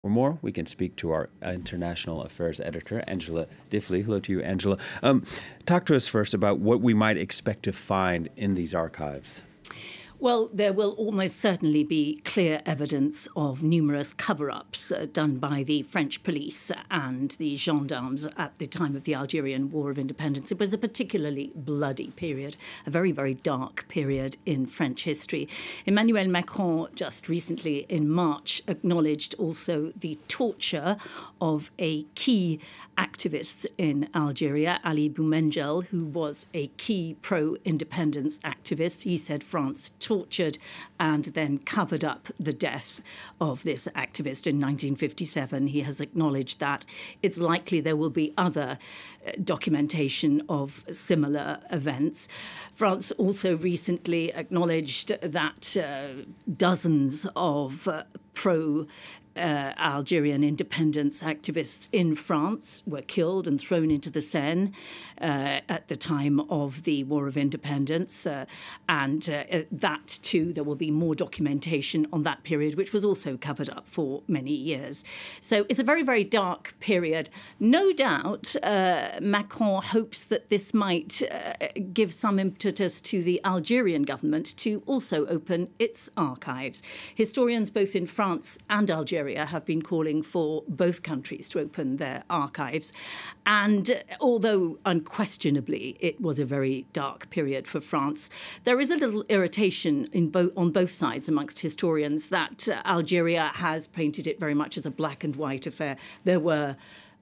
For more, we can speak to our international affairs editor, Angela Diffley. Hello to you, Angela. Talk to us first about what we might expect to find in these archives. Well, there will almost certainly be clear evidence of numerous cover-ups done by the French police and the gendarmes at the time of the Algerian War of Independence. It was a particularly bloody period, a very, very dark period in French history. Emmanuel Macron just recently in March acknowledged also the torture of a key activist in Algeria, Ali Boumendjel, who was a key pro-independence activist. He said France tortured and then covered up the death of this activist in 1957. He has acknowledged that it's likely there will be other documentation of similar events. France also recently acknowledged that dozens of pro-Algerian independence activists in France were killed and thrown into the Seine at the time of the War of Independence. And that, too, there will be more documentation on that period, which was also covered up for many years. So it's a very, very dark period. No doubt Macron hopes that this might give some impetus to the Algerian government to also open its archives. Historians both in France and Algeria have been calling for both countries to open their archives. And although unquestionably it was a very dark period for France, there is a little irritation on both sides amongst historians that Algeria has painted it very much as a black and white affair. There were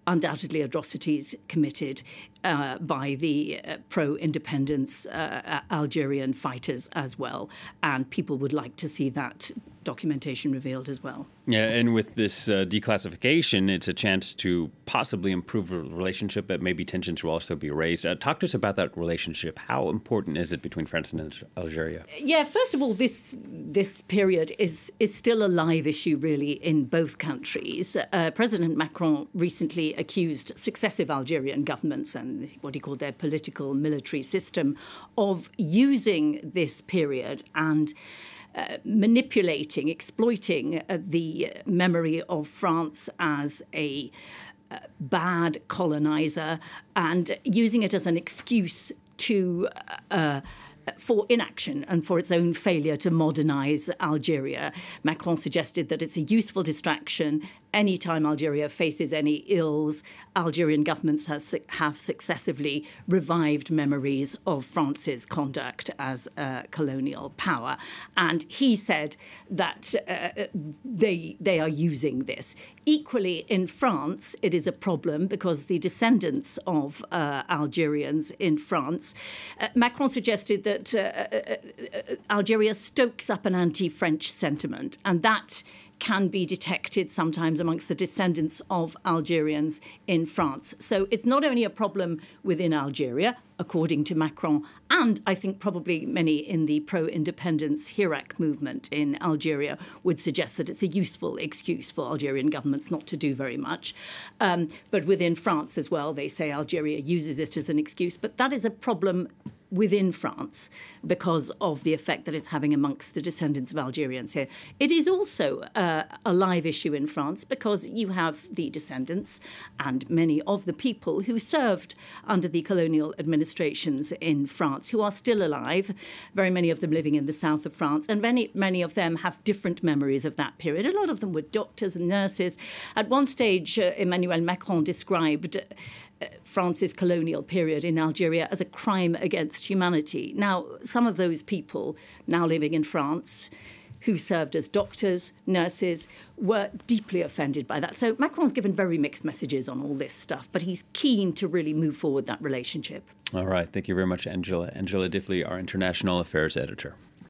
undoubtedly atrocities committed by the pro-independence Algerian fighters as well. And people would like to see that documentation revealed as well. Yeah, and with this declassification, it's a chance to possibly improve a relationship, but maybe tensions will also be raised. Talk to us about that relationship. How important is it between France and Algeria? Yeah, first of all, this period is still a live issue, really, in both countries. President Macron recently accused successive Algerian governments and what he called their political military system of using this period and manipulating, exploiting the memory of France as a bad colonizer and using it as an excuse for inaction and for its own failure to modernize Algeria. Macron suggested that it's a useful distraction. Anytime Algeria faces any ills, Algerian governments have successively revived memories of France's conduct as a colonial power. And he said that they are using this. Equally, in France, it is a problem because the descendants of Algerians in France, Macron suggested that Algeria stokes up an anti-French sentiment, and that can be detected sometimes amongst the descendants of Algerians in France. So it's not only a problem within Algeria, according to Macron, and I think probably many in the pro-independence Hirak movement in Algeria would suggest that it's a useful excuse for Algerian governments not to do very much. But within France as well, they say Algeria uses it as an excuse, but that is a problem within France because of the effect that it's having amongst the descendants of Algerians here. It is also a live issue in France because you have the descendants and many of the people who served under the colonial administrations in France who are still alive, very many of them living in the south of France, and many of them have different memories of that period. A lot of them were doctors and nurses. At one stage, Emmanuel Macron described France's colonial period in Algeria as a crime against humanity. Now, some of those people now living in France who served as doctors, nurses, were deeply offended by that. So Macron's given very mixed messages on all this stuff, but he's keen to really move forward that relationship. All right. Thank you very much, Angela. Angela Diffley, our international affairs editor.